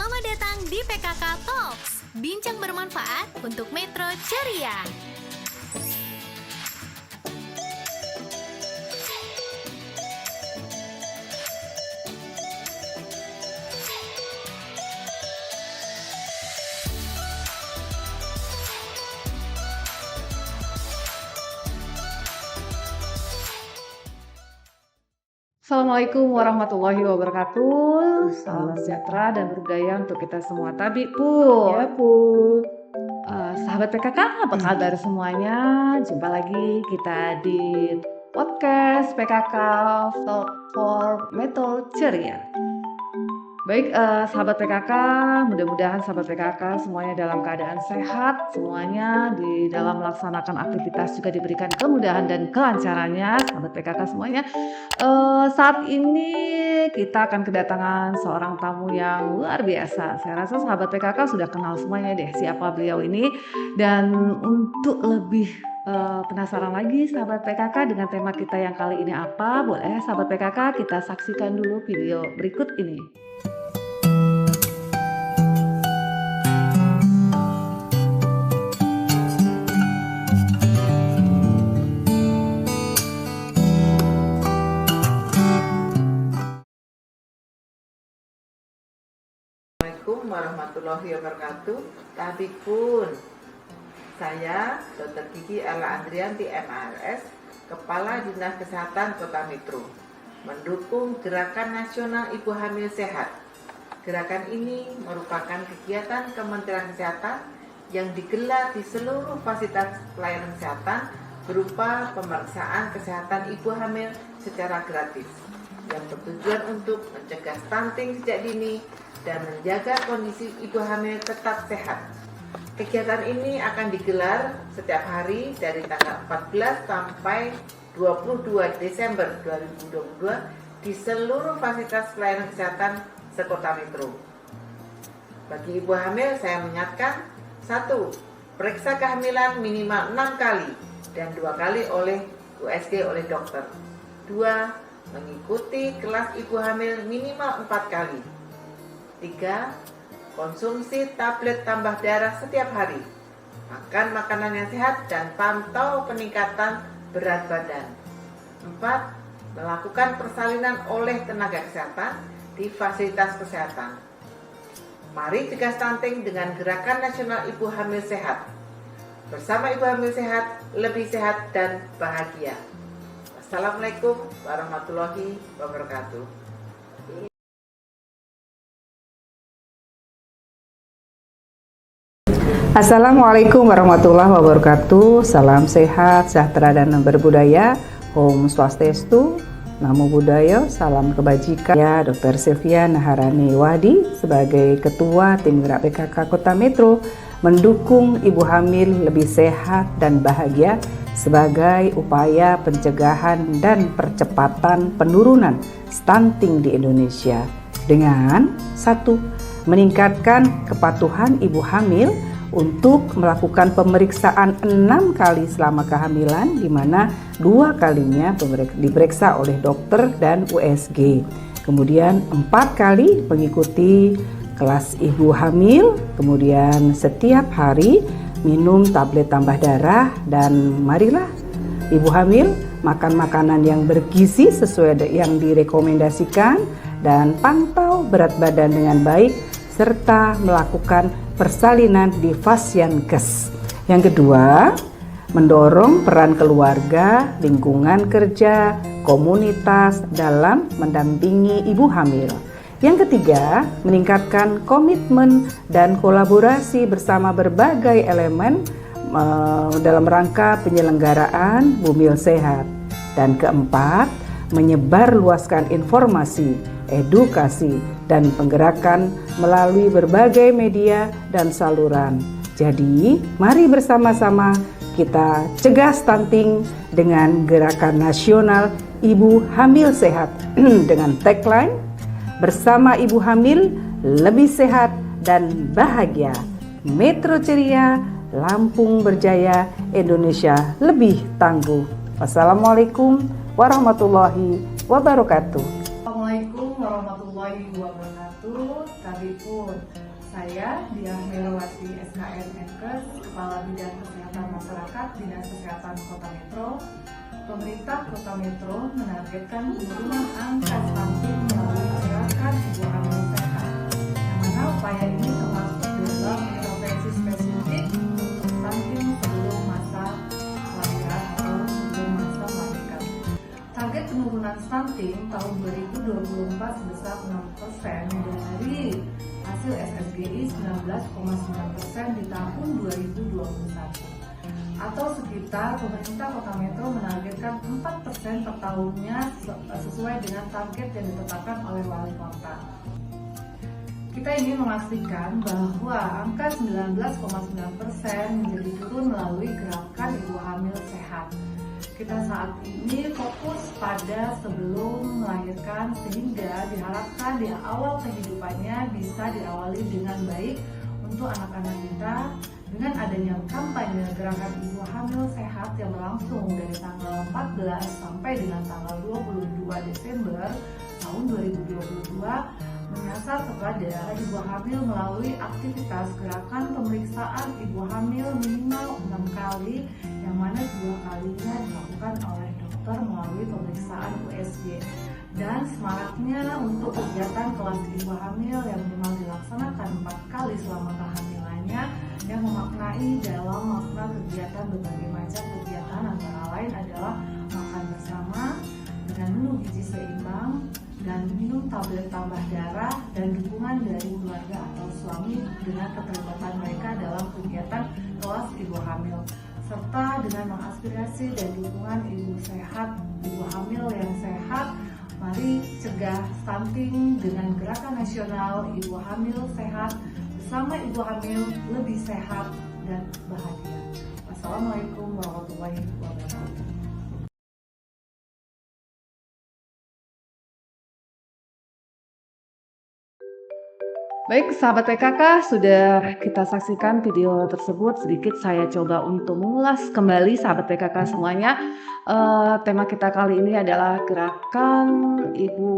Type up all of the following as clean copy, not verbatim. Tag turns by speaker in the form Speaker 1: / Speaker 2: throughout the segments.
Speaker 1: Selamat datang di PKK Talks, bincang bermanfaat untuk Metro Ceria.
Speaker 2: Assalamualaikum warahmatullahi wabarakatuh. Salam sejahtera dan berbudaya untuk kita semua. Tabi Pu.
Speaker 3: Ya, Bu.
Speaker 2: Sahabat PKK, apa kabar semuanya? Jumpa lagi kita di podcast PKK Talk for Metro Ceria. Baik, sahabat PKK, mudah-mudahan sahabat PKK semuanya dalam keadaan sehat, semuanya di dalam melaksanakan aktivitas juga diberikan kemudahan dan kelancarannya, sahabat PKK semuanya. Saat ini kita akan kedatangan seorang tamu yang luar biasa. Saya rasa sahabat PKK sudah kenal semuanya deh siapa beliau ini. Dan untuk lebih penasaran lagi sahabat PKK dengan tema kita yang kali ini apa, boleh sahabat PKK kita saksikan dulu video berikut ini.
Speaker 3: Assalamualaikum warahmatullahi wabarakatuh. Tabi Pun. Saya Dr. Gigi Ella Andrianti MARS, Kepala Dinas Kesehatan Kota Metro, mendukung Gerakan Nasional Ibu Hamil Sehat. Gerakan ini merupakan kegiatan Kementerian Kesehatan yang digelar di seluruh fasilitas pelayanan kesehatan berupa pemeriksaan kesehatan ibu hamil secara gratis yang bertujuan untuk mencegah stunting sejak dini dan menjaga kondisi ibu hamil tetap sehat. Kegiatan ini akan digelar setiap hari dari tanggal 14 sampai 22 Desember 2022 di seluruh fasilitas pelayanan kesehatan sekota Metro. Bagi ibu hamil saya mengingatkan: 1. Periksa kehamilan minimal 6 kali dan 2 kali oleh USG oleh dokter. 2. Mengikuti kelas ibu hamil minimal 4 kali. 3. Konsumsi tablet tambah darah setiap hari. Makan makanan yang sehat dan pantau peningkatan berat badan. 4. Melakukan persalinan oleh tenaga kesehatan di fasilitas kesehatan. Mari cegah stunting dengan Gerakan Nasional Ibu Hamil Sehat. Bersama Ibu Hamil Sehat, lebih sehat dan bahagia. Assalamualaikum warahmatullahi wabarakatuh.
Speaker 4: Assalamualaikum warahmatullahi wabarakatuh. Salam sehat, sejahtera dan berbudaya. Om Swastiastu, Namo Buddhaya, salam kebajikan. Ya, Dr. Sylvia Naharani Wadi sebagai Ketua Tim Gerak PKK Kota Metro mendukung ibu hamil lebih sehat dan bahagia sebagai upaya pencegahan dan percepatan penurunan stunting di Indonesia dengan 1. Meningkatkan kepatuhan ibu hamil untuk melakukan pemeriksaan 6 kali selama kehamilan, di mana 2 kalinya diperiksa oleh dokter dan USG. Kemudian 4 kali mengikuti kelas ibu hamil, kemudian setiap hari minum tablet tambah darah, dan marilah ibu hamil makan makanan yang bergizi sesuai yang direkomendasikan dan pantau berat badan dengan baik serta melakukan persalinan di Fasyankes. Yang kedua, mendorong peran keluarga, lingkungan kerja, komunitas dalam mendampingi ibu hamil. Yang ketiga, meningkatkan komitmen dan kolaborasi bersama berbagai elemen dalam rangka penyelenggaraan Bumil Sehat. Dan keempat, menyebarluaskan informasi, edukasi, dan penggerakan melalui berbagai media dan saluran. Jadi, mari bersama-sama kita cegah stunting dengan Gerakan Nasional Ibu Hamil Sehat dengan tagline Bersama Ibu Hamil Lebih Sehat dan Bahagia. Metro Ceria, Lampung Berjaya, Indonesia Lebih Tangguh. Wassalamualaikum warahmatullahi wabarakatuh.
Speaker 2: Assalamualaikum warahmatullahi wabarakatuh. Kami pun saya Diah Melawati SKM Menkes, Kepala Bidang Kesehatan Masyarakat Dinas Kesehatan Kota Metro. Pemerintah Kota Metro menargetkan penurunan angka stunting melalui gerakan Ibu Hamil Sehat, yang mana upaya ini termasuk dalam intervensi spesifik untuk stunting sebelum masa kelahiran atau sebelum masa melahirkan. Target penurunan stunting tahun 2024 sebesar 6% dari hasil SSGI 19,9% di tahun 2021. Atau sekitar pemerintah Kota Metro menargetkan 4% per tahunnya sesuai dengan target yang ditetapkan oleh wali kota. Kita ingin memastikan bahwa angka 19,9% menjadi turun melalui gerakan Ibu Hamil Sehat. Kita saat ini fokus pada sebelum melahirkan sehingga diharapkan di awal kehidupannya bisa diawali dengan baik untuk anak-anak kita dengan adanya kampanye gerakan Ibu Hamil Sehat yang berlangsung dari tanggal 14 sampai dengan tanggal 22 Desember tahun 2022 menyasar kepada ibu hamil melalui aktivitas gerakan pemeriksaan ibu hamil minimal 6 kali, yang mana 2 kalinya dilakukan oleh dokter melalui pemeriksaan USG. Dan semaraknya untuk kegiatan kelas ibu hamil yang minimal dilaksanakan 4 kali selama kehamilannya, yang memaknai dalam makna kegiatan berbagai macam kegiatan antara lain adalah makan bersama dengan menu gizi seimbang dan minum tablet tambah darah dan dukungan dari keluarga atau suami dengan keterlibatan mereka dalam kegiatan kelas ibu hamil, serta dengan mengaspirasi dan dukungan ibu sehat, ibu hamil yang sehat. Mari cegah stunting dengan gerakan nasional Ibu Hamil Sehat. Bersama ibu hamil lebih sehat dan bahagia. Wassalamualaikum warahmatullahi wabarakatuh.
Speaker 5: Baik, sahabat PKK, sudah kita saksikan video tersebut. Sedikit saya coba untuk mengulas kembali sahabat PKK semuanya. Tema kita kali ini adalah gerakan Ibu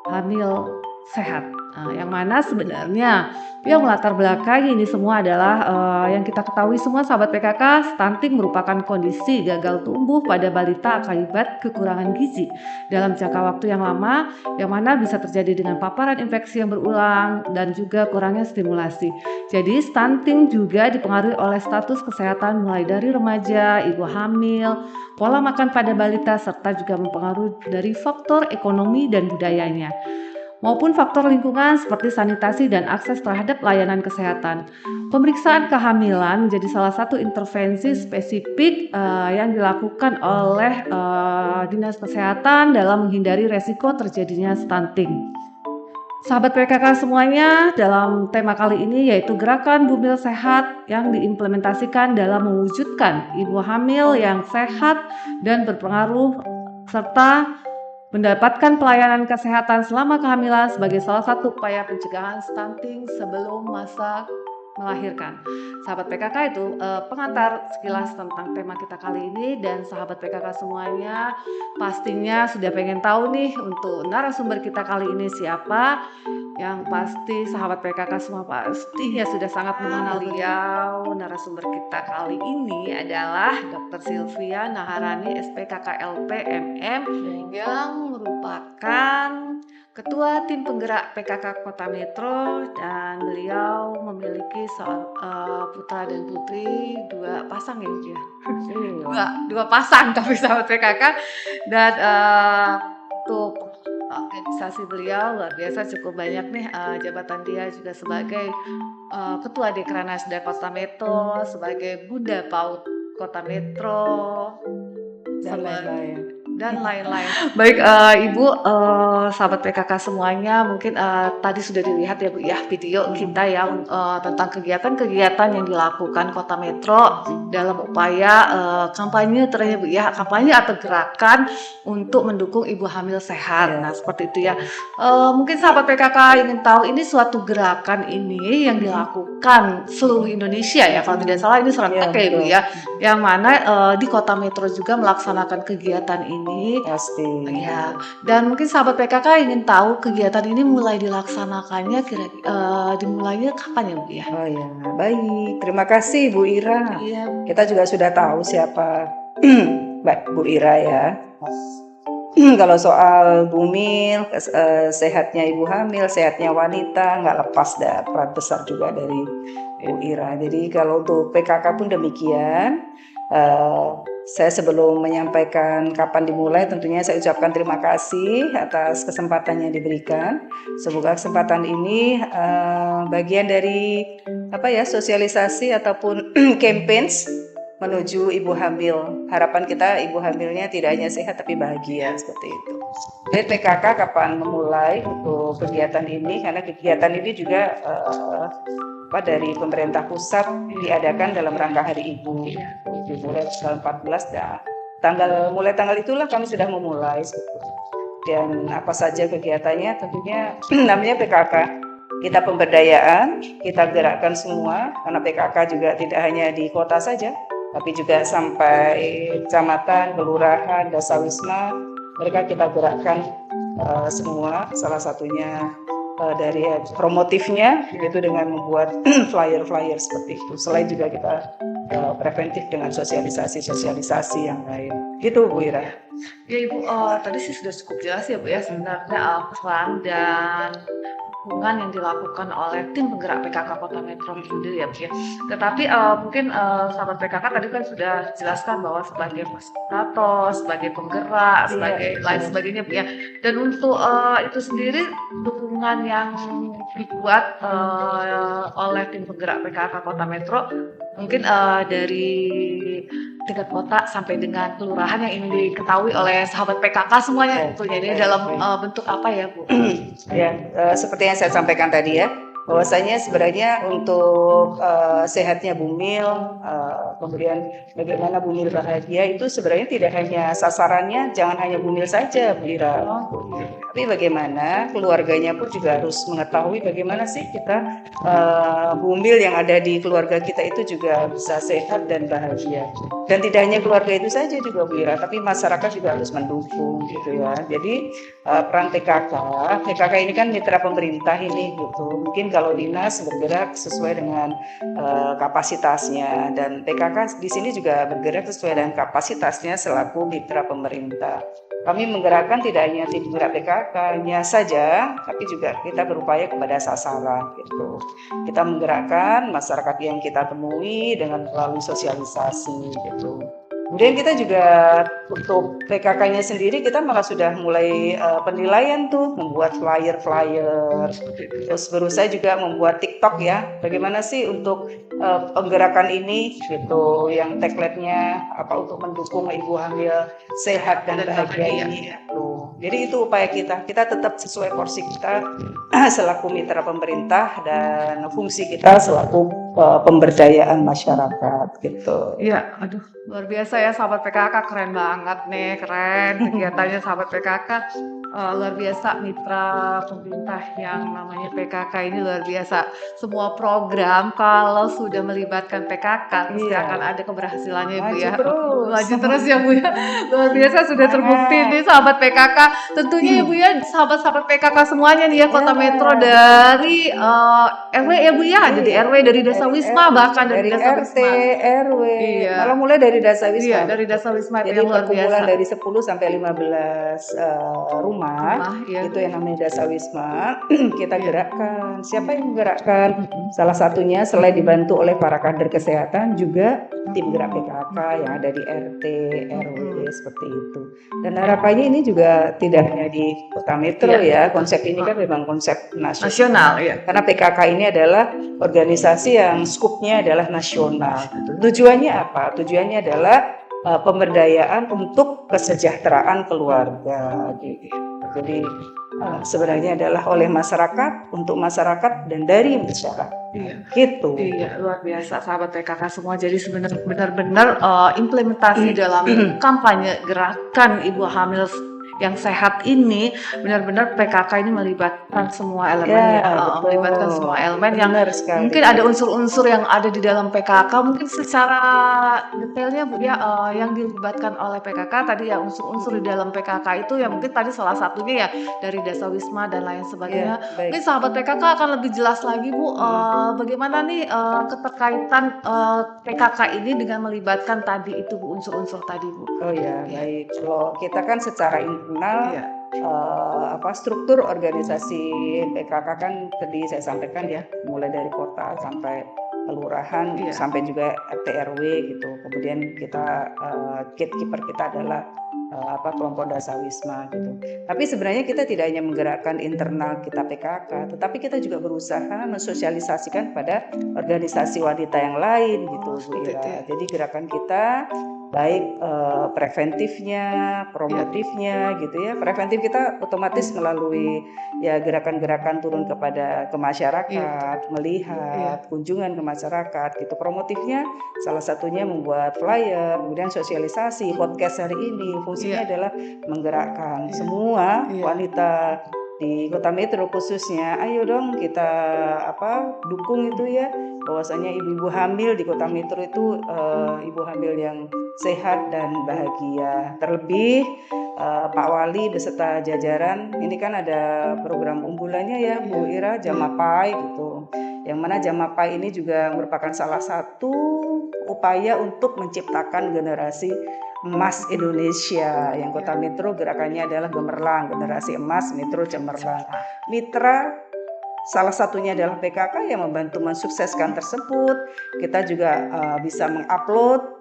Speaker 5: Hamil Sehat. Yang mana sebenarnya yang melatar belakangi ini semua adalah yang kita ketahui semua sahabat PKK, stunting merupakan kondisi gagal tumbuh pada balita akibat kekurangan gizi dalam jangka waktu yang lama, yang mana bisa terjadi dengan paparan infeksi yang berulang dan juga kurangnya stimulasi. Jadi stunting juga dipengaruhi oleh status kesehatan mulai dari remaja, ibu hamil, pola makan pada balita, serta juga mempengaruhi dari faktor ekonomi dan budayanya, maupun faktor lingkungan seperti sanitasi dan akses terhadap layanan kesehatan. Pemeriksaan kehamilan menjadi salah satu intervensi spesifik yang dilakukan oleh Dinas Kesehatan dalam menghindari resiko terjadinya stunting. Sahabat PKK semuanya, dalam tema kali ini yaitu gerakan Bumil Sehat yang diimplementasikan dalam mewujudkan ibu hamil yang sehat dan berpengaruh serta mendapatkan pelayanan kesehatan selama kehamilan sebagai salah satu upaya pencegahan stunting sebelum masa melahirkan. Sahabat PKK itu pengantar sekilas tentang tema kita kali ini, dan sahabat PKK semuanya pastinya sudah pengen tahu nih untuk narasumber kita kali ini siapa. Yang pasti sahabat PKK semua pastinya sudah sangat mengenal beliau. Narasumber kita kali ini adalah Dr. Sylvia Naharani SPKK LPMM yang merupakan Ketua Tim Penggerak PKK Kota Metro, dan beliau memiliki putra dan putri, 2 pasang ya Bu ya? dua pasang tapi sahabat PKK, dan untuk organisasi beliau luar biasa, cukup banyak nih jabatan dia juga sebagai Ketua Dekranasda Kota Metro, sebagai Bunda PAUD Kota Metro, dan lain-lain. Baik Ibu, sahabat PKK semuanya, mungkin tadi sudah dilihat ya Bu ya video kita yang tentang kegiatan-kegiatan yang dilakukan Kota Metro dalam upaya kampanye Bu ya, kampanye atau gerakan untuk mendukung ibu hamil sehat. Nah seperti itu ya. Mungkin sahabat PKK ingin tahu, ini suatu gerakan ini yang dilakukan seluruh Indonesia ya, kalau tidak salah ini serentak ya Bu ya, yang mana di Kota Metro juga melaksanakan kegiatan ini ini.
Speaker 4: Pasti.
Speaker 5: Ya, dan mungkin sahabat PKK ingin tahu kegiatan ini mulai dilaksanakannya dimulainya kapan ya Bu ya?
Speaker 4: Oh ya, baik. Terima kasih Bu Ira.
Speaker 5: Iya.
Speaker 4: Kita juga sudah tahu siapa Mbak Bu Ira ya. Kalau soal bumil, sehatnya ibu hamil, sehatnya wanita, nggak lepas dari peran besar juga dari Bu Ira. Jadi kalau untuk PKK pun demikian. Saya sebelum menyampaikan kapan dimulai, tentunya saya ucapkan terima kasih atas kesempatan yang diberikan. Semoga kesempatan ini bagian dari sosialisasi ataupun campaigns menuju ibu hamil. Harapan kita ibu hamilnya tidak hanya sehat tapi bahagia, seperti itu. Dari PKK kapan memulai untuk kegiatan ini? Karena kegiatan ini juga dari pemerintah pusat diadakan dalam rangka Hari Ibu. Dimulai tanggal 14 mulai tanggal itulah kami sudah memulai. Dan apa saja kegiatannya? Tentunya namanya PKK. Kita pemberdayaan, kita gerakkan semua, karena PKK juga tidak hanya di kota saja, tapi juga sampai kecamatan, kelurahan, dasawisma, mereka kita gerakkan semua. Salah satunya dari promotifnya yaitu dengan membuat flyer-flyer seperti itu. Selain juga kita preventif dengan sosialisasi yang lain. Gitu Bu Ira.
Speaker 5: Ya Ibu, tadi sih sudah cukup jelas ya Bu ya sebenarnya peran dan dukungan yang dilakukan oleh tim penggerak PKK Kota Metro sendiri ya Bu ya. Tetapi mungkin sahabat PKK tadi kan sudah jelaskan bahwa sebagai fasilitator, sebagai penggerak, sebagai lain sebagainya Bu ya. Dan untuk itu sendiri dukungan yang dibuat oleh tim penggerak PKK Kota Metro mungkin dari tingkat kota sampai dengan kelurahan yang ingin diketahui oleh sahabat PKK semuanya tentunya ini dalam bentuk apa ya Bu?
Speaker 4: Ya, seperti yang saya sampaikan tadi ya, bahwasanya sebenarnya untuk sehatnya bumil, kemudian bagaimana bumil bahagia itu sebenarnya tidak hanya sasarannya, jangan hanya bumil saja Bu Ira, tapi bagaimana keluarganya pun juga harus mengetahui bagaimana sih kita bumil yang ada di keluarga kita itu juga bisa sehat dan bahagia. Dan tidak hanya keluarga itu saja juga Bu Ira, tapi masyarakat juga harus mendukung gitu ya. Jadi peran PKK ini kan mitra pemerintah ini gitu. Mungkin kalau dinas bergerak sesuai dengan kapasitasnya, dan PKK di sini juga bergerak sesuai dengan kapasitasnya selaku mitra pemerintah. Kami menggerakkan tidak hanya tim penggerak PKK-nya saja, tapi juga kita berupaya kepada sasaran gitu. Kita menggerakkan masyarakat yang kita temui dengan melalui sosialisasi gitu. Kemudian kita juga untuk PKK-nya sendiri kita malah sudah mulai penilaian tuh, membuat flyer-flyer, terus berusaha juga membuat TikTok ya. Bagaimana sih untuk penggerakan ini gitu, yang tagline-nya apa untuk mendukung ibu hamil sehat dan bahagia ini. Tuh. Jadi itu upaya kita tetap sesuai porsi kita selaku mitra pemerintah dan fungsi kita selaku pemberdayaan masyarakat gitu.
Speaker 5: Iya, aduh luar biasa ya sahabat PKK, keren banget nih, keren kegiatannya sahabat PKK. Luar biasa mitra pemerintah yang namanya PKK ini luar biasa. Semua program kalau sudah melibatkan PKK pasti akan ada keberhasilannya Bu ya. Maju terus ya Bu ya. Luar biasa sudah terbukti nih sahabat PKK. Tentunya ya Bu ya, sahabat-sahabat PKK semuanya nih ya Kota Metro dari RW ya Bu ya, ada di RW, dari Desa Wisma, bahkan dari Desa
Speaker 4: RT,
Speaker 5: Wisma.
Speaker 4: RW.
Speaker 5: Iya.
Speaker 4: Malah mulai dari Desa Wisma.
Speaker 5: Iya, dari Desa Wisma
Speaker 4: Jadi
Speaker 5: yang luar
Speaker 4: perkumpulan
Speaker 5: biasa.
Speaker 4: dari 10 sampai 15 rumah
Speaker 5: Iya.
Speaker 4: itu yang namanya Desa Wisma kita gerakkan. Siapa yang menggerakkan? Salah satunya selain dibantu oleh para kader kesehatan juga tim gerak PKK yang ada di RT, RW seperti itu. Dan harapannya ini juga tidak hanya di Kota Metro ya. Konsep ini kan memang konsep nasional.
Speaker 5: Ya.
Speaker 4: Karena PKK ini adalah organisasi yang skupnya adalah nasional. Tujuannya apa? Tujuannya adalah pemberdayaan untuk kesejahteraan keluarga. Jadi sebenarnya adalah oleh masyarakat, untuk masyarakat, dan dari masyarakat.
Speaker 5: Iya.
Speaker 4: Gitu.
Speaker 5: Iya, luar biasa sahabat PKK semua. Jadi benar-benar implementasi dalam kampanye gerakan ibu hamil yang sehat ini benar-benar PKK ini melibatkan semua elemen
Speaker 4: Ya,
Speaker 5: ya,
Speaker 4: betul.
Speaker 5: melibatkan semua elemen yang
Speaker 4: Benar sekali.
Speaker 5: mungkin ada unsur-unsur yang ada di dalam PKK, mungkin secara detailnya Bu ya, yang dilibatkan oleh PKK tadi ya, unsur-unsur di dalam PKK itu ya mungkin tadi salah satunya ya dari Dasawisma dan lain sebagainya.
Speaker 4: Ya, baik.
Speaker 5: Mungkin sahabat PKK akan lebih jelas lagi Bu, bagaimana nih keterkaitan PKK ini dengan melibatkan tadi itu Bu, unsur-unsur tadi Bu.
Speaker 4: Oh ya,
Speaker 5: Iya.
Speaker 4: baik. Kalau kita kan secara internal
Speaker 5: Iya.
Speaker 4: struktur organisasi PKK kan tadi saya sampaikan ya, mulai dari kota sampai kelurahan
Speaker 5: Iya.
Speaker 4: sampai juga RT RW gitu. Kemudian kita gatekeeper kita adalah kelompok Dasawisma gitu. Tapi sebenarnya kita tidak hanya menggerakkan internal kita PKK, tetapi kita juga berusaha mensosialisasikan pada organisasi wanita yang lain gitu, Bu
Speaker 5: seperti itu
Speaker 4: Ira.
Speaker 5: ya.
Speaker 4: Jadi gerakan kita baik preventifnya, promotifnya gitu ya. Preventif kita otomatis melalui ya gerakan-gerakan turun ke masyarakat, melihat, kunjungan ke masyarakat gitu. Promotifnya salah satunya membuat flyer, kemudian sosialisasi, podcast hari ini fungsinya adalah menggerakkan semua wanita di Kota Metro khususnya. Ayo dong kita dukung itu ya, bahwasanya ibu-ibu hamil di Kota Metro itu ibu hamil yang sehat dan bahagia. Terlebih Pak Wali beserta jajaran ini kan ada program unggulannya ya Bu Ira, Jamapai gitu. Yang mana Jamapai ini juga merupakan salah satu upaya untuk menciptakan generasi emas Indonesia. Yang Kota Metro gerakannya adalah Gemerlang, generasi emas Metro Cemerlang. Mitra salah satunya adalah PKK yang membantu mensukseskan tersebut. Kita juga bisa mengupload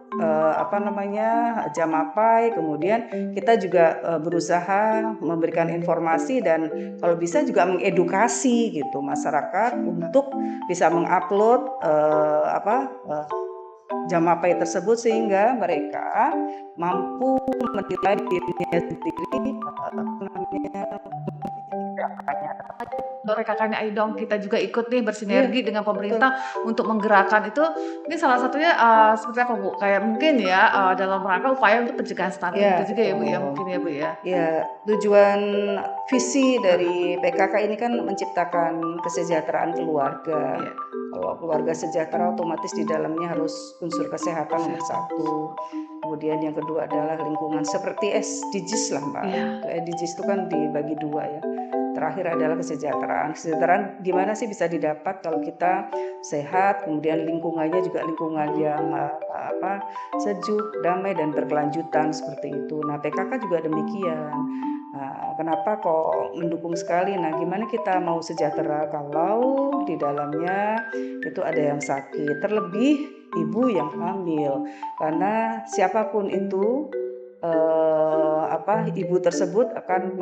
Speaker 4: Jamapai, kemudian kita juga berusaha memberikan informasi dan kalau bisa juga mengedukasi gitu masyarakat untuk bisa mengupload Jamapai tersebut sehingga mereka mampu menilai dirinya sendiri
Speaker 5: PKK-nya ayo dong kita juga ikut nih bersinergi dengan pemerintah untuk menggerakkan itu. Ini salah satunya seperti apa Bu? Kayak mungkin ya dalam rangka upaya untuk pencegahan stunting itu juga ya Bu ya, mungkin ya Bu ya.
Speaker 4: Ya, tujuan visi dari PKK ini kan menciptakan kesejahteraan keluarga. Kalau keluarga sejahtera otomatis di dalamnya harus unsur kesehatan nomor satu. Kemudian yang kedua adalah lingkungan seperti SDGs lah Mbak. SDGs itu kan dibagi dua ya. Terakhir adalah kesejahteraan. Kesejahteraan gimana sih bisa didapat kalau kita sehat, kemudian lingkungannya juga lingkungan yang sejuk, damai dan berkelanjutan seperti itu. Nah, PKK juga demikian. Nah, kenapa kok mendukung sekali? Nah, gimana kita mau sejahtera kalau di dalamnya itu ada yang sakit, terlebih ibu yang hamil. Karena siapapun itu ibu tersebut akan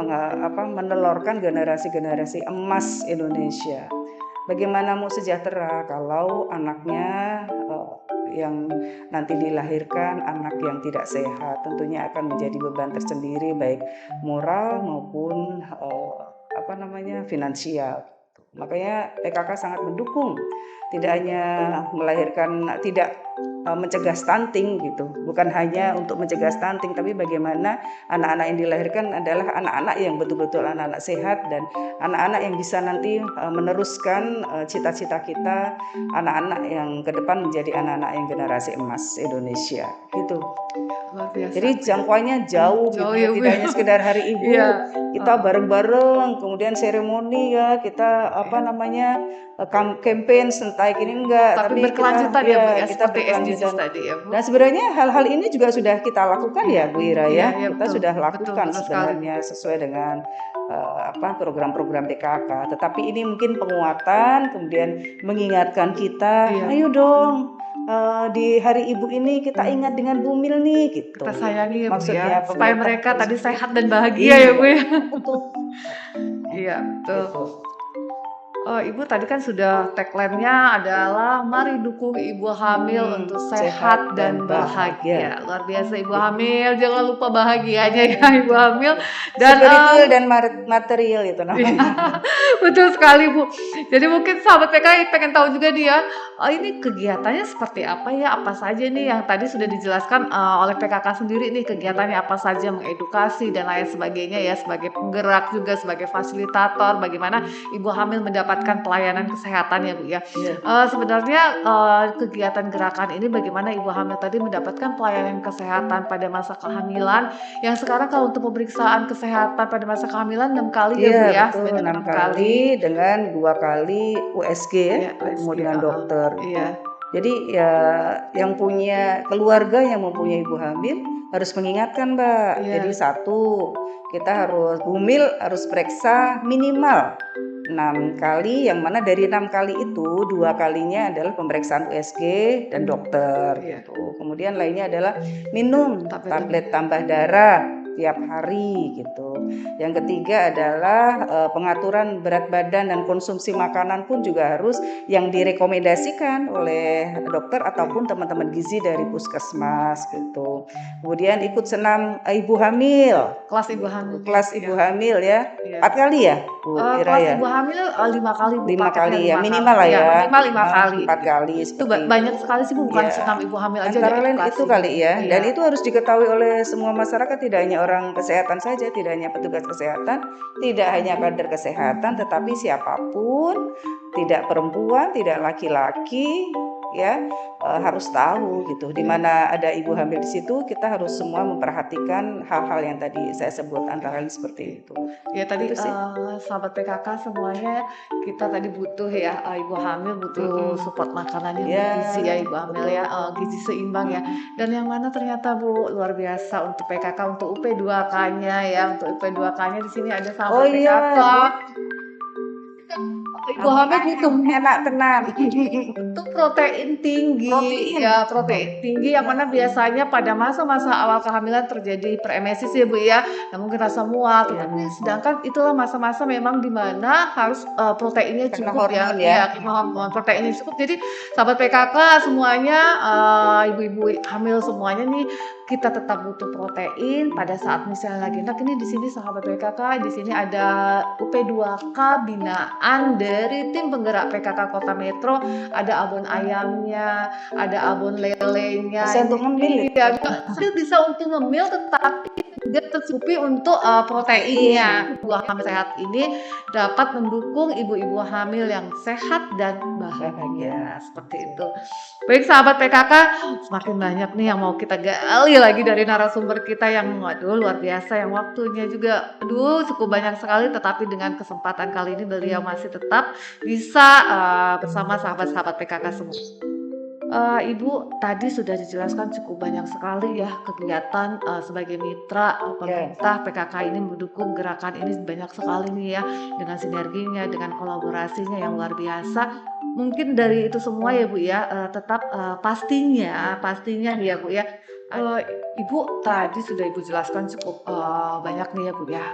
Speaker 4: menelurkan generasi-generasi emas Indonesia. Bagaimana mau sejahtera kalau anaknya yang nanti dilahirkan anak yang tidak sehat, tentunya akan menjadi beban tersendiri baik moral maupun finansial. Makanya PKK sangat mendukung, tidak hanya melahirkan, tidak mencegah stunting gitu, bukan hanya untuk mencegah stunting, tapi bagaimana anak-anak yang dilahirkan adalah anak-anak yang betul-betul anak-anak sehat dan anak-anak yang bisa nanti meneruskan cita-cita kita, anak-anak yang ke depan menjadi anak-anak yang generasi emas Indonesia gitu.
Speaker 5: Luar biasa.
Speaker 4: Jadi jangkauannya jauh gitu,
Speaker 5: ya,
Speaker 4: tidak hanya sekedar hari ibu, kita bareng-bareng, kemudian seremoni ya, kita campaign sentai ini enggak,
Speaker 5: tapi berkelanjutan
Speaker 4: kita,
Speaker 5: ya Bu ya,
Speaker 4: kita
Speaker 5: seperti SDGs tadi ya Bu.
Speaker 4: Nah sebenarnya hal-hal ini juga sudah kita lakukan ya Bu Ira ya, kita
Speaker 5: betul,
Speaker 4: sudah lakukan
Speaker 5: betul
Speaker 4: sebenarnya sesuai dengan program-program PKK. Tetapi ini mungkin penguatan, kemudian mengingatkan kita, ayo dong. Di hari ibu ini kita ingat dengan Bumil nih gitu.
Speaker 5: Kita sayangi ya Bu
Speaker 4: Maksudnya
Speaker 5: ya, supaya mereka tadi sehat dan bahagia ya Bu ya. Iya betul.
Speaker 4: Gitu.
Speaker 5: Ibu tadi kan sudah tagline-nya adalah mari dukung ibu hamil untuk sehat dan bahagia. Luar biasa ibu hamil, jangan lupa bahagianya ya ibu hamil. Dan
Speaker 4: spiritual dan material itu namanya.
Speaker 5: Betul sekali, Bu. Jadi mungkin sahabat PKI pengen tahu juga nih ya, ini kegiatannya seperti apa ya? Apa saja nih yang tadi sudah dijelaskan, oleh PKK sendiri nih kegiatannya apa saja, mengedukasi dan lain sebagainya ya, sebagai penggerak juga, sebagai fasilitator, bagaimana ibu hamil mendapatkan pelayanan kesehatan ya, Bu, ya.
Speaker 4: Iya.
Speaker 5: Sebenarnya, kegiatan gerakan ini bagaimana ibu hamil tadi mendapatkan pelayanan kesehatan pada masa kehamilan, yang sekarang kalau untuk pemeriksaan kesehatan pada masa kehamilan 6 kali ya,
Speaker 4: Iya
Speaker 5: Bu, ya,
Speaker 4: betul,
Speaker 5: sebanyak
Speaker 4: 6
Speaker 5: 6
Speaker 4: kali
Speaker 5: kali.
Speaker 4: dengan 2 kali USG ya,
Speaker 5: Iya,
Speaker 4: ketemu
Speaker 5: USG,
Speaker 4: dengan
Speaker 5: heeh.
Speaker 4: dokter gitu.
Speaker 5: Iya,
Speaker 4: Jadi ya yang punya keluarga yang mempunyai ibu hamil harus mengingatkan Mbak. Jadi
Speaker 5: iya,
Speaker 4: satu, kita harus bumil harus periksa minimal 6 kali, yang mana dari 6 kali itu 2 kalinya adalah pemeriksaan USG dan dokter
Speaker 5: iya,
Speaker 4: gitu. Kemudian lainnya adalah minum
Speaker 5: tablet
Speaker 4: tablet tambah darah tiap hari gitu. Yang ketiga adalah pengaturan berat badan dan konsumsi makanan pun juga harus yang direkomendasikan oleh dokter ataupun teman-teman gizi dari puskesmas gitu. Kemudian ikut senam ibu hamil,
Speaker 5: kelas ibu
Speaker 4: gitu.
Speaker 5: hamil,
Speaker 4: Kelas
Speaker 5: iya,
Speaker 4: ibu hamil ya,
Speaker 5: iya.
Speaker 4: 4 kali ya Bu Ira
Speaker 5: Kelas
Speaker 4: ya?
Speaker 5: ibu hamil, 5 kali, Bu,
Speaker 4: 5
Speaker 5: paketnya
Speaker 4: kali ya,
Speaker 5: 5 kali.
Speaker 4: minimal lah
Speaker 5: Iya,
Speaker 4: ya.
Speaker 5: minimal 5 kali
Speaker 4: 4
Speaker 5: gitu.
Speaker 4: kali
Speaker 5: Itu
Speaker 4: seperti
Speaker 5: banyak
Speaker 4: itu.
Speaker 5: sekali sih, Bu, bukan
Speaker 4: Ya,
Speaker 5: senam ibu hamil aja, ada
Speaker 4: antara lain itu
Speaker 5: edukasi.
Speaker 4: kali ya. Dan
Speaker 5: Iya,
Speaker 4: itu harus diketahui oleh semua masyarakat, tidak hanya orang kesehatan saja, tidak hanya petugas kesehatan, tidak hanya kader kesehatan, tetapi siapapun, tidak perempuan, tidak laki-laki, ya harus tahu gitu. Di mana ada ibu hamil di situ, kita harus semua memperhatikan hal-hal yang tadi saya sebut, antara lain seperti itu.
Speaker 5: ya tadi,
Speaker 4: Itu sih.
Speaker 5: sahabat PKK semuanya kita tadi butuh ya, ibu hamil butuh
Speaker 4: Mm-mm.
Speaker 5: support makanan yang
Speaker 4: Ya,
Speaker 5: bergizi ya ibu hamil
Speaker 4: betul.
Speaker 5: ya, gizi seimbang ya. Dan yang mana ternyata, Bu, luar biasa untuk PKK, untuk UP2K-nya ya, untuk UP2K-nya di sini ada
Speaker 4: Oh
Speaker 5: sahabat
Speaker 4: iya,
Speaker 5: PKK. Ibu hamil butuh
Speaker 4: enak tenan.
Speaker 5: itu protein tinggi,
Speaker 4: Protein.
Speaker 5: ya protein tinggi yang mana biasanya pada masa-masa awal kehamilan terjadi preemesis ya, Bu, ya. Nah, mungkin rasa mual, tetapi sedangkan itulah masa-masa memang di mana harus proteinnya
Speaker 4: Karena
Speaker 5: cukup ya.
Speaker 4: hormon ya.
Speaker 5: Iya, karena hormon proteinnya cukup. Jadi sahabat PKK semuanya, ibu-ibu hamil semuanya nih kita tetap butuh protein pada saat misalnya lagi enak. Ini di sini sahabat PKK, di sini ada UP2K binaan dari tim penggerak PKK Kota Metro, ada abon ayamnya, ada abon lelenya.
Speaker 4: Bisa untuk ngemil
Speaker 5: Iya, bisa untuk ngemil tetapi juga tercukupi untuk proteinnya. Buah hamil sehat ini dapat mendukung ibu-ibu hamil yang sehat dan bahagia seperti itu. Baik sahabat PKK, semakin banyak nih yang mau kita gali lagi dari narasumber kita yang waduh luar biasa, yang waktunya juga aduh cukup banyak sekali, tetapi dengan kesempatan kali ini beliau masih tetap bisa bersama sahabat-sahabat PKK semua. Ibu tadi sudah dijelaskan cukup banyak sekali ya kegiatan sebagai mitra pemerintah PKK ini mendukung gerakan ini banyak sekali nih ya, dengan sinerginya, dengan kolaborasinya yang luar biasa. Mungkin dari itu semua ya, Bu, ya, tetap pastinya nih ya, Bu, ya, eee, Ibu tadi sudah Ibu jelaskan cukup banyak nih ya, Bu, ya.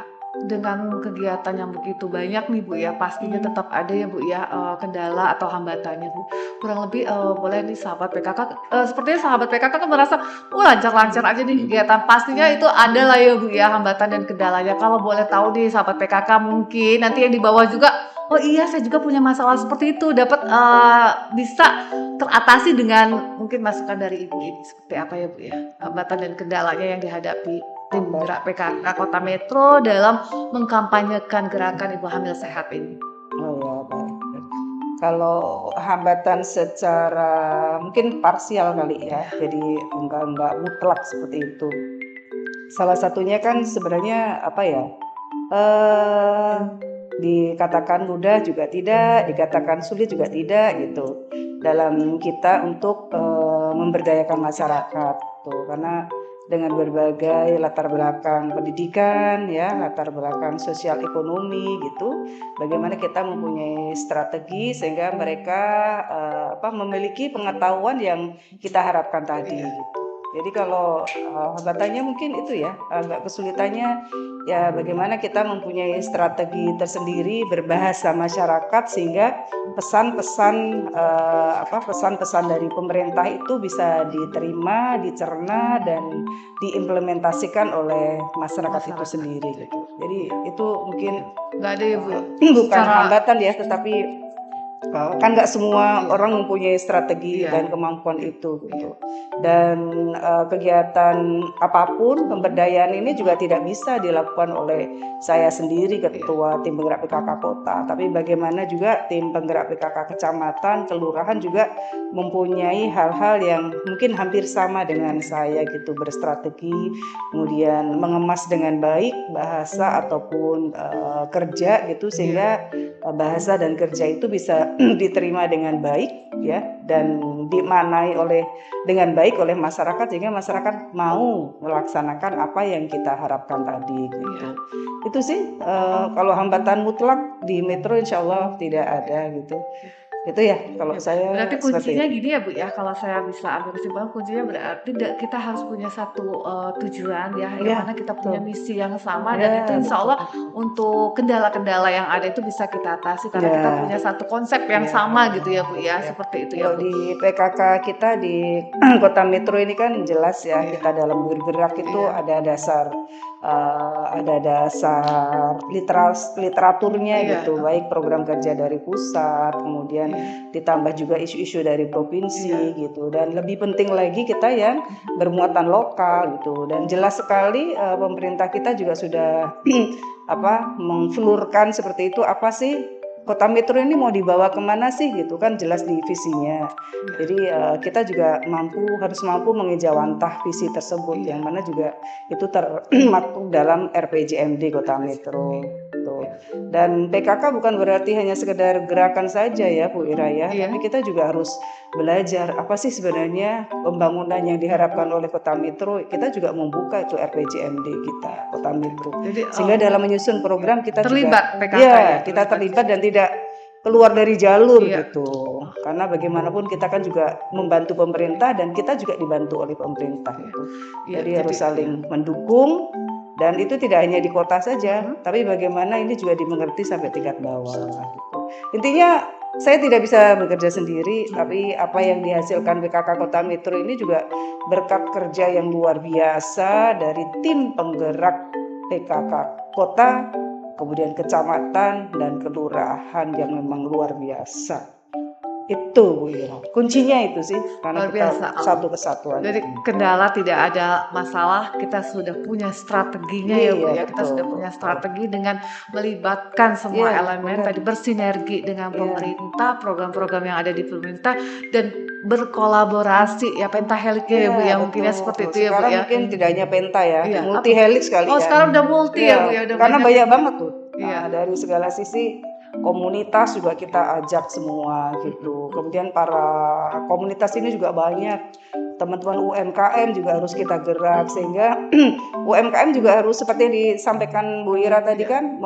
Speaker 5: Dengan kegiatan yang begitu banyak nih, Bu, ya, pastinya tetap ada ya, Bu, ya, kendala atau hambatannya, Bu. Kurang lebih, boleh nih sahabat PKK, sepertinya sahabat PKK kan merasa, lancar-lancar aja nih kegiatan. Pastinya itu ada lah ya, Bu, ya, hambatan dan kendalanya. Kalau boleh tahu nih sahabat PKK mungkin nanti yang di bawah juga, "Oh iya saya juga punya masalah seperti itu," dapat, bisa teratasi dengan mungkin masukan dari Ibu ini. Seperti apa ya, Bu, ya, hambatan dan kendalanya yang dihadapi tim gerak PKK Kota Metro dalam mengkampanyekan gerakan ibu hamil sehat ini?
Speaker 4: Oh ya, baik. Kalau hambatan secara mungkin parsial kali ya, jadi enggak mutlak seperti itu. Salah satunya kan sebenarnya apa ya? Dikatakan mudah juga tidak, dikatakan sulit juga tidak gitu. Dalam kita untuk memberdayakan masyarakat tuh, karena dengan berbagai latar belakang pendidikan ya, latar belakang sosial ekonomi gitu, bagaimana kita mempunyai strategi sehingga mereka memiliki pengetahuan yang kita harapkan tadi gitu. Jadi kalau hambatannya mungkin itu ya, agak kesulitannya ya bagaimana kita mempunyai strategi tersendiri berbahasa masyarakat sehingga pesan-pesan pesan-pesan dari pemerintah itu bisa diterima, dicerna dan diimplementasikan oleh masyarakat itu sendiri gitu. Jadi itu mungkin
Speaker 5: Nggak ada ya Bu ya?
Speaker 4: bukan
Speaker 5: Secara
Speaker 4: hambatan ya, tetapi kan nggak semua orang mempunyai strategi
Speaker 5: Iya.
Speaker 4: dan kemampuan itu gitu. Dan kegiatan apapun pemberdayaan ini juga tidak bisa dilakukan oleh saya sendiri ketua tim penggerak PKK kota, tapi bagaimana juga tim penggerak PKK kecamatan, kelurahan juga mempunyai hal-hal yang mungkin hampir sama dengan saya gitu, berstrategi, kemudian mengemas dengan baik bahasa ataupun kerja gitu sehingga bahasa dan kerja itu bisa diterima dengan baik ya dan dimaknai dengan baik oleh masyarakat sehingga masyarakat mau melaksanakan apa yang kita harapkan tadi gitu. Itu sih kalau hambatan mutlak di Metro insya Allah tidak ada gitu. Itu ya kalau saya
Speaker 5: berarti
Speaker 4: seperti
Speaker 5: kuncinya
Speaker 4: itu.
Speaker 5: gini ya Bu ya, kalau saya bisa ambil kesimpulan kuncinya berarti kita harus punya satu tujuan ya, yang
Speaker 4: Iya,
Speaker 5: mana kita punya
Speaker 4: betul.
Speaker 5: misi yang sama
Speaker 4: Ya,
Speaker 5: dan itu insya Allah
Speaker 4: betul.
Speaker 5: untuk kendala-kendala yang ada itu bisa kita atasi karena
Speaker 4: Ya.
Speaker 5: kita punya satu konsep yang
Speaker 4: Ya.
Speaker 5: sama gitu ya Bu ya,
Speaker 4: Ya.
Speaker 5: seperti itu ya
Speaker 4: Kalau
Speaker 5: Bu.
Speaker 4: di PKK kita di Kota Metro ini kan jelas ya,
Speaker 5: Iya.
Speaker 4: kita dalam bergerak itu
Speaker 5: Iya.
Speaker 4: ada dasar literaturnya
Speaker 5: Iya.
Speaker 4: gitu, baik program kerja dari pusat, kemudian ditambah juga isu-isu dari provinsi gitu, dan lebih penting lagi kita yang bermuatan lokal gitu, dan jelas sekali pemerintah kita juga sudah mengflurkan seperti itu, apa sih Kota Metro ini mau dibawa kemana sih gitu kan jelas di visinya. Jadi kita juga harus mampu mengejawantah visi tersebut yang mana juga itu termaktub dalam RPJMD Kota Metro. Tuh. Dan PKK bukan berarti hanya sekedar gerakan saja ya Bu Ira ya, tapi kita juga harus belajar apa sih sebenarnya pembangunan yang diharapkan oleh Kota Metro. Kita juga membuka itu RPJMD kita Kota Metro.
Speaker 5: Jadi,
Speaker 4: Sehingga dalam menyusun program kita
Speaker 5: terlibat
Speaker 4: juga
Speaker 5: PKK ya,
Speaker 4: kita terlibat dan tidak keluar dari jalur gitu. Karena bagaimanapun kita kan juga membantu pemerintah dan kita juga dibantu oleh pemerintah gitu. Jadi harus saling mendukung dan itu tidak hanya di kota saja, tapi bagaimana ini juga dimengerti sampai tingkat bawah gitu. Intinya saya tidak bisa bekerja sendiri, tapi apa yang dihasilkan PKK Kota Metro ini juga berkat kerja yang luar biasa dari tim penggerak PKK Kota, kemudian kecamatan dan kelurahan yang memang luar biasa. Itu Bu Ira. Kuncinya itu sih karena
Speaker 5: Luar
Speaker 4: kita
Speaker 5: biasa.
Speaker 4: satu kesatuan.
Speaker 5: Jadi kendala tidak ada masalah, kita sudah punya strateginya ya Bu ya. Kita
Speaker 4: betul,
Speaker 5: sudah punya
Speaker 4: betul.
Speaker 5: strategi dengan melibatkan semua
Speaker 4: Iya,
Speaker 5: elemen
Speaker 4: benar.
Speaker 5: tadi, bersinergi dengan
Speaker 4: Iya.
Speaker 5: pemerintah, program-program yang ada di pemerintah dan berkolaborasi ya, pentaheliknya ya Bu ya, mungkin ya
Speaker 4: betul.
Speaker 5: seperti itu ya Bu
Speaker 4: Sekarang
Speaker 5: ya.
Speaker 4: mungkin tidak hanya penta ya,
Speaker 5: Iya,
Speaker 4: multi helix kali
Speaker 5: Oh
Speaker 4: ya.
Speaker 5: sekarang udah multi ya Bu ya, udah
Speaker 4: Karena banyak banget tuh.
Speaker 5: Iya.
Speaker 4: Dari segala sisi komunitas juga kita ajak semua gitu. Kemudian para komunitas ini juga banyak. Teman-teman UMKM juga harus kita gerak sehingga UMKM juga harus seperti yang disampaikan Bu Ira tadi kan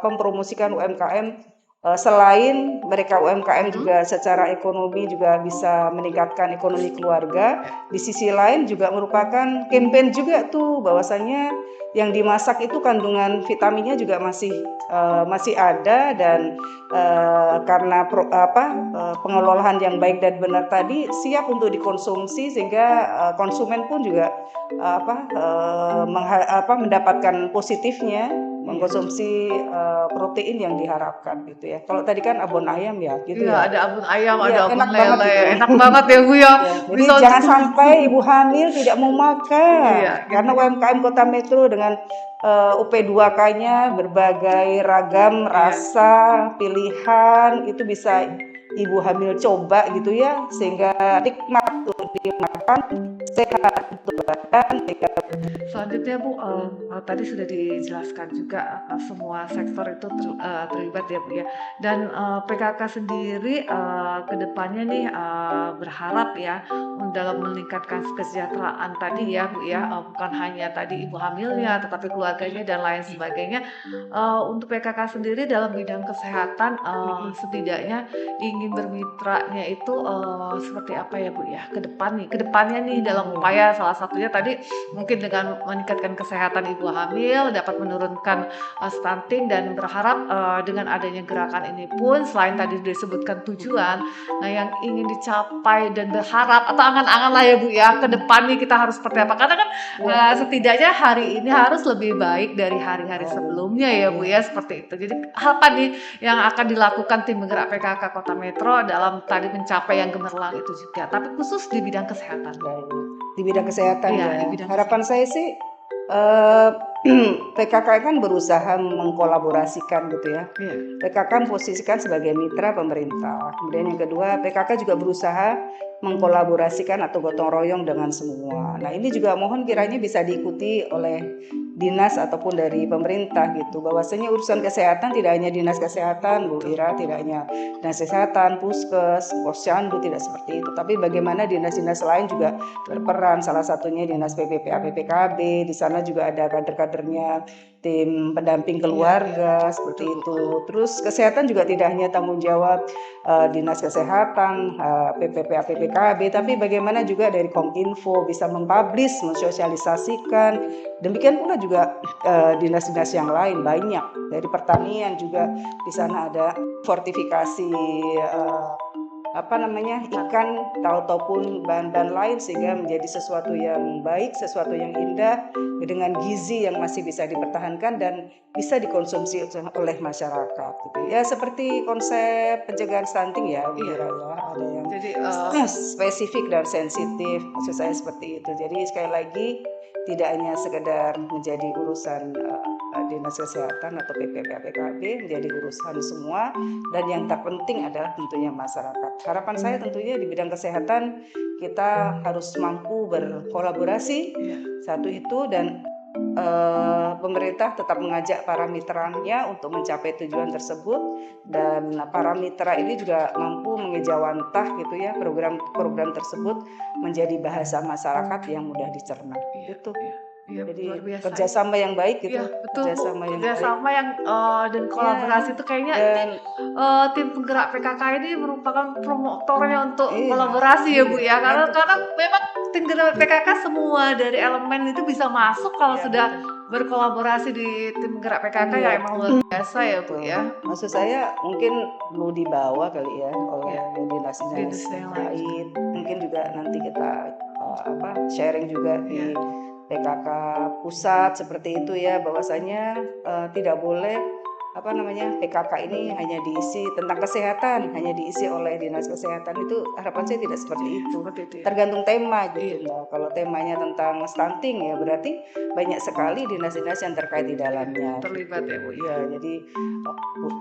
Speaker 4: mempromosikan UMKM. Selain mereka UMKM juga secara ekonomi juga bisa meningkatkan ekonomi keluarga, di sisi lain juga merupakan campaign juga tuh bahwasannya yang dimasak itu kandungan vitaminnya juga masih ada dan karena pengelolaan yang baik dan benar tadi siap untuk dikonsumsi sehingga konsumen pun juga mendapatkan positifnya mengkonsumsi protein yang tidak gitu ya. Kalau tadi kan abon ayam ya gitu
Speaker 5: Iya,
Speaker 4: ya.
Speaker 5: ada abon ayam,
Speaker 4: Iya,
Speaker 5: ada abon
Speaker 4: enak banget
Speaker 5: lele,
Speaker 4: itu.
Speaker 5: enak banget ya Bu ya.
Speaker 4: Jadi
Speaker 5: Bisa
Speaker 4: jangan
Speaker 5: untuk-
Speaker 4: sampai ibu hamil tidak mau makan.
Speaker 5: Iya,
Speaker 4: Karena UMKM Kota Metro dengan UP2K-nya berbagai ragam rasa, pilihan itu bisa ibu hamil coba gitu ya sehingga nikmat untuk dimakan, sehat untuk badan.
Speaker 5: Selanjutnya Bu, tadi sudah dijelaskan juga semua sektor itu terlibat ya Bu ya. Dan PKK sendiri kedepannya nih berharap ya dalam meningkatkan kesejahteraan tadi ya Bu ya, bukan hanya tadi ibu hamilnya tetapi keluarganya dan lain sebagainya. Untuk PKK sendiri dalam bidang kesehatan setidaknya ingin bermitranya itu seperti apa ya Bu ya, kedepannya nih dalam upaya salah satunya tadi mungkin dengan meningkatkan kesehatan ibu hamil, dapat menurunkan stunting, dan berharap dengan adanya gerakan ini pun selain tadi disebutkan tujuan, nah yang ingin dicapai dan berharap atau angan-angan lah ya Bu ya, ke depan nih kita harus seperti apa, karena kan setidaknya hari ini harus lebih baik dari hari-hari sebelumnya ya Bu ya, seperti itu. Jadi apa nih yang akan dilakukan tim penggerak PKK Kota Metro dalam tadi mencapai yang gemerlang itu juga, tapi khusus di bidang kesehatan.
Speaker 4: Di bidang kesehatan
Speaker 5: Iya,
Speaker 4: ya.
Speaker 5: di bidang
Speaker 4: Harapan saya sih PKK kan berusaha mengkolaborasikan gitu ya.
Speaker 5: Iya.
Speaker 4: PKK posisikan sebagai mitra pemerintah. Kemudian yang kedua, PKK juga berusaha mengkolaborasikan atau gotong royong dengan semua. Nah, ini juga mohon kiranya bisa diikuti oleh dinas ataupun dari pemerintah gitu. Bahwasanya urusan kesehatan tidak hanya dinas kesehatan, Bu Ira, tidak hanya dinas kesehatan, puskes, posyandu, tidak seperti itu. Tapi bagaimana dinas-dinas lain juga berperan. Salah satunya dinas PPPA, PPKB. Di sana juga ada kader-kadernya, tim pendamping keluarga, seperti itu. Terus kesehatan juga tidak hanya tanggung jawab dinas kesehatan, PPPA, PPKB, tapi bagaimana juga dari Kominfo bisa mempublish, mensosialisasikan. Demikian pula juga dinas-dinas yang lain banyak, dari pertanian juga di sana ada fortifikasi ikan ataupun bahan-bahan lain sehingga menjadi sesuatu yang baik, sesuatu yang indah dengan gizi yang masih bisa dipertahankan dan bisa dikonsumsi oleh masyarakat gitu. Ya seperti konsep pencegahan stunting ya Bu Ira ya, ada yang
Speaker 5: Jadi
Speaker 4: spesifik dan sensitif, maksud saya seperti itu. Jadi sekali lagi tidak hanya sekedar menjadi urusan dinas kesehatan atau PPPA PKB, menjadi urusan semua, dan yang terpenting adalah tentunya masyarakat. Harapan saya tentunya di bidang kesehatan kita harus mampu berkolaborasi, satu itu, dan pemerintah tetap mengajak para mitranya untuk mencapai tujuan tersebut, dan para mitra ini juga mampu mengejawantah gitu ya program tersebut menjadi bahasa masyarakat yang mudah dicerna gitu.
Speaker 5: Iya,
Speaker 4: Jadi
Speaker 5: luar biasa.
Speaker 4: kerjasama yang baik gitu.
Speaker 5: Iya, betul.
Speaker 4: Kerjasama yang
Speaker 5: Kerjasama yang dan kolaborasi itu kayaknya
Speaker 4: dan
Speaker 5: tim penggerak PKK ini merupakan promotornya untuk
Speaker 4: Iya,
Speaker 5: kolaborasi ya Bu ya.
Speaker 4: iya.
Speaker 5: Karena memang tim penggerak PKK semua dari elemen itu bisa masuk kalau
Speaker 4: Iya,
Speaker 5: sudah berkolaborasi di tim penggerak PKK
Speaker 4: Iya.
Speaker 5: ya emang luar biasa ya Bu ya.
Speaker 4: maksud saya mungkin perlu dibawa kali ya oleh dinas-dinas
Speaker 5: Dinas yang
Speaker 4: terkait. Mungkin juga nanti kita sharing juga di PKK pusat seperti itu ya, bahwasanya tidak boleh PKK ini hanya diisi tentang kesehatan, hanya diisi oleh dinas kesehatan. Itu harapan saya tidak seperti itu. Tergantung tema gitu. Nah, kalau temanya tentang stunting ya berarti banyak sekali dinas-dinas yang terkait di dalamnya.
Speaker 5: Terlibat ya Bu.
Speaker 4: Ya, jadi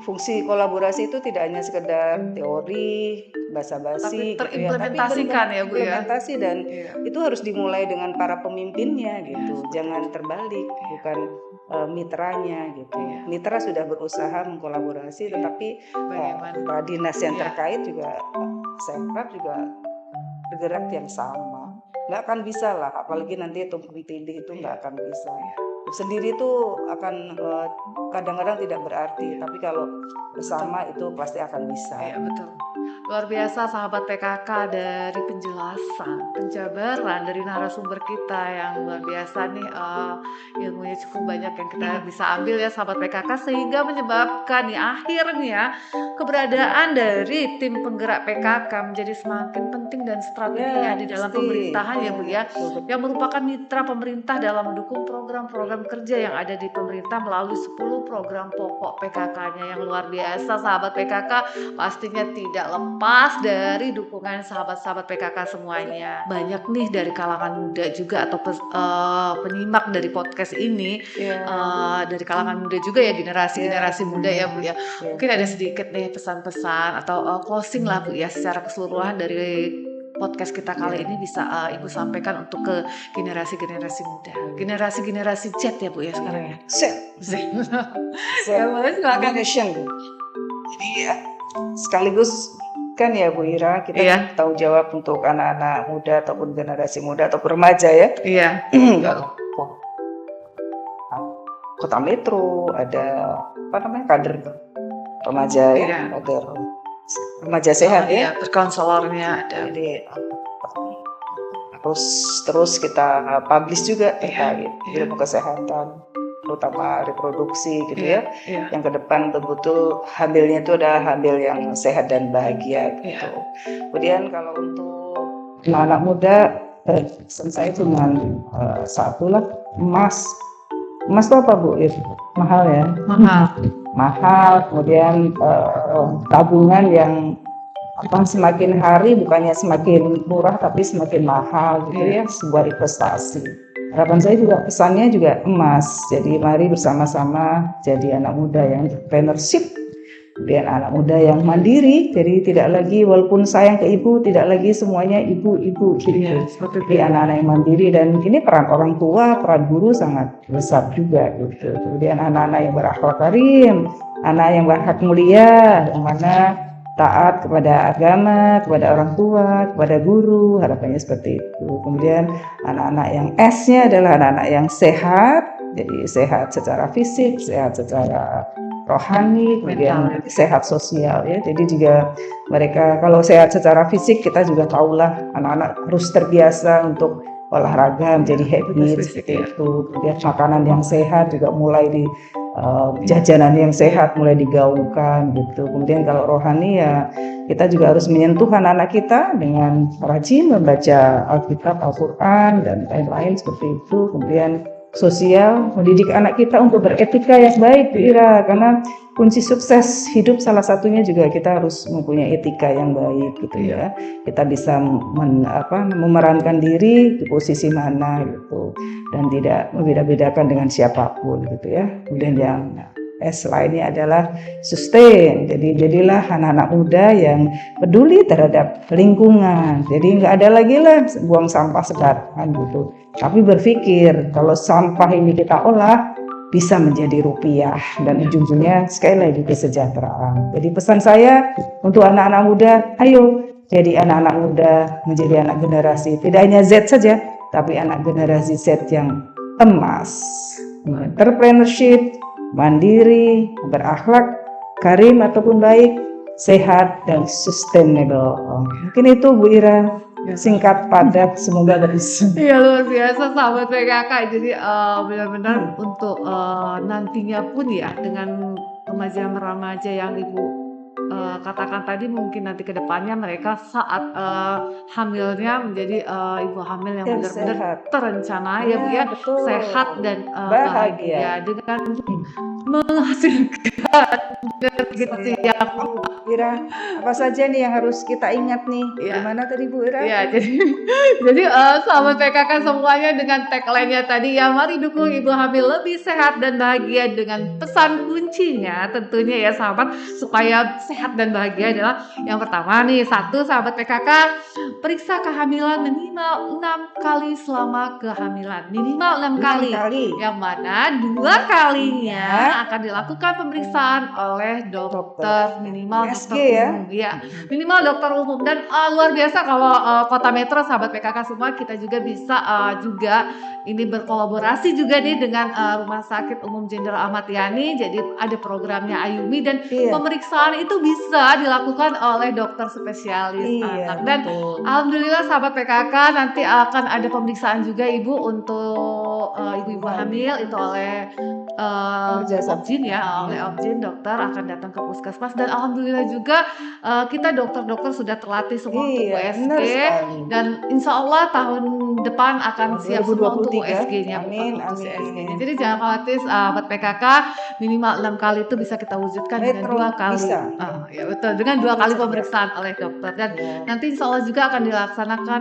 Speaker 4: fungsi kolaborasi itu tidak hanya sekedar teori, basa-basi,
Speaker 5: Tapi terimplementasikan ya Bu ya.
Speaker 4: Implementasi, dan itu harus dimulai dengan para pemimpinnya gitu. Jangan terbalik, bukan mitranya gitu. Mitra sudah berusaha mengkolaborasi, tetapi para dinas yang terkait juga saya harap juga bergerak yang sama. Nggak akan bisa lah, apalagi nanti tumpang tindih itu nggak akan bisa. Sendiri itu akan kadang-kadang tidak berarti, tapi kalau bersama itu pasti akan bisa.
Speaker 5: Iya betul. Luar biasa sahabat PKK, dari penjelasan, penjabaran dari narasumber kita yang luar biasa nih, ilmunya cukup banyak yang kita bisa ambil ya sahabat PKK, sehingga menyebabkan nih akhirnya keberadaan dari tim penggerak PKK menjadi semakin penting dan strateginya di dalam pemerintahan ya Bu ya, yang merupakan mitra pemerintah dalam mendukung program-program kerja yang ada di pemerintah melalui 10 program pokok PKK-nya yang luar biasa sahabat PKK, pastinya tidak lepas dari dukungan sahabat-sahabat PKK semuanya. Banyak nih dari kalangan muda juga atau penyimak dari podcast ini, dari kalangan muda juga ya, generasi muda ya Bu ya. Mungkin ada sedikit nih pesan-pesan atau closing lah Bu ya, secara keseluruhan dari podcast kita kali ini bisa Ibu sampaikan untuk ke generasi-generasi muda, generasi Z ya Bu ya sekarang ya. Z. Ya boleh silakan.
Speaker 4: Jadi ya, sekaligus kan ya Bu Ira, kita tahu jawab untuk anak-anak muda ataupun generasi muda atau remaja ya.
Speaker 5: Iya.
Speaker 4: Kota Metro ada kader remaja ya, kader remaja sehat ya.
Speaker 5: Berkonselornya ada.
Speaker 4: Jadi terus kita publish juga terkait ilmu kesehatan, terutama reproduksi gitu ya. Yang ke depan betul-betul hamilnya itu adalah hamil yang sehat dan bahagia gitu. Kemudian kalau untuk anak-anak muda, pesan saya cuma satu lah, emas. Emas itu apa Bu? Mahal ya? Mahal. Kemudian tabungan yang semakin hari bukannya semakin murah tapi semakin mahal gitu ya, sebuah investasi. Harapan saya juga pesannya juga emas. Jadi mari bersama-sama jadi anak muda yang entrepreneurship, kemudian anak muda yang mandiri. Jadi tidak lagi walaupun sayang ke ibu, tidak lagi semuanya ibu-ibu gitu. Seperti anak-anak yang mandiri, dan ini peran orang tua, peran guru sangat besar juga gitu. Kemudian anak-anak yang berakhlak karim, anak yang berakhlak mulia, yang mana taat kepada agama, kepada orang tua, kepada guru, harapannya seperti itu. Kemudian anak-anak yang S-nya adalah anak-anak yang sehat, jadi sehat secara fisik, sehat secara rohani, kemudian sehat sosial ya. Jadi juga mereka kalau sehat secara fisik, kita juga tahulah anak-anak harus terbiasa untuk olahraga menjadi habit seperti itu. Kemudian makanan yang sehat juga mulai di jajanan yang sehat mulai digaungkan gitu. Kemudian kalau rohani ya kita juga harus menyentuh anak-anak kita dengan rajin membaca Alkitab, Al-Quran dan lain-lain seperti itu. Kemudian sosial, mendidik anak kita untuk beretika yang baik Bu Ira, karena kunci sukses hidup salah satunya juga kita harus mempunyai etika yang baik gitu ya. Kita bisa memerankan diri di posisi mana gitu, dan tidak membeda-bedakan dengan siapapun gitu ya. Kemudian yang S lainnya adalah sustain. Jadi jadilah anak-anak muda yang peduli terhadap lingkungan. Jadi nggak ada lagi lah buang sampah sembarangan gitu. Tapi berpikir kalau sampah ini kita olah bisa menjadi rupiah, dan ujung-ujungnya sekali lagi kesejahteraan. Jadi pesan saya untuk anak-anak muda, ayo jadi anak-anak muda, menjadi anak generasi tidak hanya Z saja, tapi anak generasi Z yang emas. Entrepreneurship, mandiri, berakhlak, karim ataupun baik, sehat dan sustainable. Mungkin itu Bu Ira, singkat padat, semoga bisa.
Speaker 5: Iya, luar biasa sahabat PKK. Jadi benar-benar untuk nantinya pun ya, dengan remaja-remaja yang Ibu katakan tadi, mungkin nanti ke depannya mereka saat hamilnya menjadi ibu hamil yang benar-benar terencana ya Bu ya, sehat dan bahagia dengan menghasilkan gitu ya.
Speaker 4: Ira, apa saja nih yang harus kita ingat nih? Gimana tadi Bu Ira?
Speaker 5: Ya, jadi sahabat PKK semuanya, dengan tagline-nya tadi ya, mari dukung ibu hamil lebih sehat dan bahagia, dengan pesan kuncinya tentunya ya sahabat, supaya sehat dan bahagia adalah yang pertama nih, satu sahabat PKK, periksa kehamilan minimal 6 kali selama kehamilan, minimal 6 kali. Yang mana 2 kalinya akan dilakukan pemeriksaan oleh dokter, minimal
Speaker 4: SG ya?
Speaker 5: Ya, minimal dokter umum. Dan luar biasa kalau Kota Metro sahabat PKK semua, kita juga bisa juga ini berkolaborasi juga nih dengan Rumah Sakit Umum Jenderal Ahmad Yani. Jadi ada programnya Ayumi, dan pemeriksaan itu bisa dilakukan oleh dokter spesialis anak. Dan alhamdulillah sahabat PKK, nanti akan ada pemeriksaan juga Ibu untuk ibu-ibu hamil itu oleh Objin ya, oleh Objin, dokter akan datang ke puskesmas. Dan alhamdulillah juga kita dokter-dokter sudah terlatih semua untuk USG, dan insya Allah tahun depan akan siap semua untuk USG-nya. Jadi jangan khawatir sahabat PKK, minimal 6 kali itu bisa kita wujudkan dengan 2 kali. Ya betul, dengan 2 kali pemeriksaan oleh dokter. Dan nanti insya Allah juga akan dilaksanakan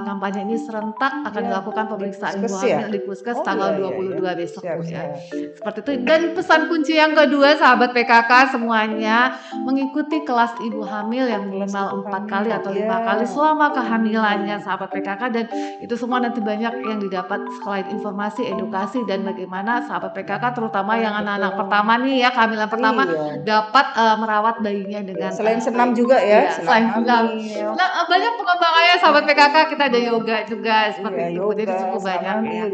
Speaker 5: kampanye ini serentak, akan dilakukan pemeriksaan ibu hamil di puskes tanggal 22 besok ya. Seperti itu. Dan pesan kunci yang kedua sahabat PKK semuanya, mengikuti kelas ibu hamil yang minimal 4 kali atau 5 kali selama kehamilannya sahabat PKK. Dan itu semua nanti banyak yang didapat selain informasi, edukasi, dan bagaimana sahabat PKK terutama yang anak-anak pertama nih ya, kehamilan pertama dapat merawat bayinya dengan
Speaker 4: selain senam juga ya,
Speaker 5: selain senam. Nah, banyak pengembangannya sahabat PKK, kita ada yoga juga seperti itu. Jadi cukup banyak ya.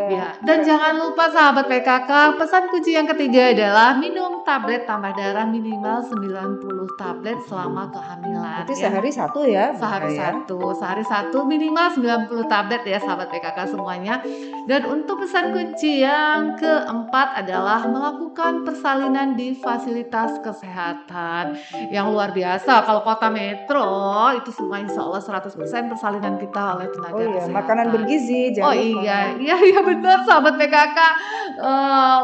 Speaker 5: Ya, dan jangan lupa sahabat PKK, pesan kunci yang ketiga adalah minum tablet tambah darah minimal 90 tablet selama kehamilan.
Speaker 4: Berarti
Speaker 5: ya.
Speaker 4: sehari satu ya, Bunda
Speaker 5: Sehari satu minimal 90 tablet ya sahabat PKK semuanya. Dan untuk pesan kunci yang keempat adalah melakukan persalinan di fasilitas kesehatan yang luar biasa. Kalau kota metro itu semua insya Allah 100% persalinan kita oleh tenaga
Speaker 4: Oh iya,
Speaker 5: kesehatan.
Speaker 4: makanan bergizi
Speaker 5: Oh
Speaker 4: jangan lupa.
Speaker 5: iya benar sahabat PKK.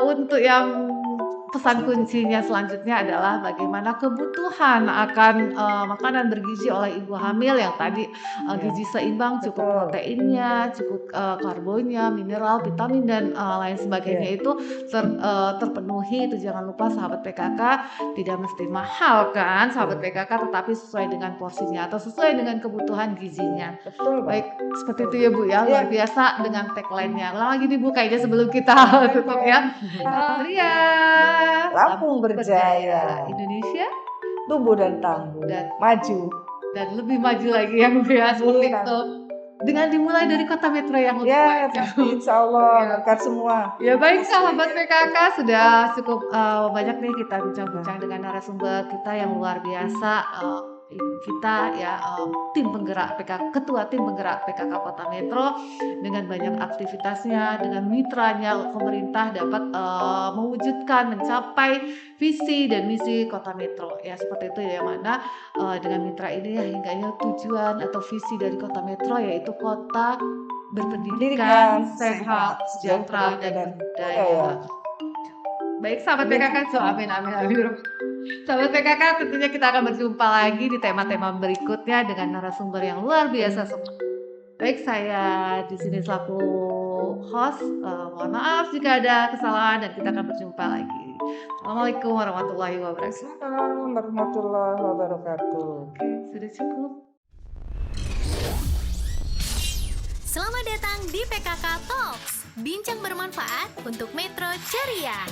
Speaker 5: Untuk yang pesan kuncinya selanjutnya adalah bagaimana kebutuhan akan makanan bergizi oleh ibu hamil yang tadi gizi seimbang, cukup
Speaker 4: Betul.
Speaker 5: proteinnya, cukup karbonnya, mineral, vitamin dan lain sebagainya itu terpenuhi. Itu jangan lupa sahabat PKK, tidak mesti mahal kan sahabat PKK, tetapi sesuai dengan porsinya atau sesuai dengan kebutuhan gizinya.
Speaker 4: Betul, Pak.
Speaker 5: Baik, seperti itu ya Bu ya, luar biasa dengan tagline-nya. Ulang lagi nih Bu, kayaknya sebelum kita tutup ya. Ria,
Speaker 4: Lampung berjaya.
Speaker 5: Indonesia
Speaker 4: Tumbuh dan tangguh.
Speaker 5: Dan-
Speaker 4: Maju.
Speaker 5: dan lebih maju lagi ya Bu ya, seperti
Speaker 4: Iya.
Speaker 5: itu. Dengan dimulai dari kota metro yang lebih
Speaker 4: Ya,
Speaker 5: maju.
Speaker 4: insya Allah
Speaker 5: Ya.
Speaker 4: berkat semua.
Speaker 5: Ya baik sahabat PKK, sudah cukup banyak nih kita bincang-bincang dengan narasumber kita yang luar biasa. Kita ya tim penggerak PKK, ketua tim penggerak PKK Kota Metro dengan banyak aktivitasnya, dengan mitranya pemerintah dapat mewujudkan, mencapai visi dan misi Kota Metro. Ya seperti itu ya, yang mana dengan mitra ini ya hingganya tujuan atau visi dari Kota Metro yaitu kota berpendidikan, sehat, sejahtera dan berdaya. Baik sahabat PKK, amin. Sahabat PKK, tentunya kita akan berjumpa lagi di tema-tema berikutnya dengan narasumber yang luar biasa semua. Baik, saya di sini selaku host. Mohon maaf jika ada kesalahan dan kita akan berjumpa lagi. Assalamualaikum warahmatullahi wabarakatuh.
Speaker 4: Assalamualaikum warahmatullahi wabarakatuh.
Speaker 5: Sudah cukup.
Speaker 1: Selamat datang di PKK Talks, bincang bermanfaat untuk Metro Ceria.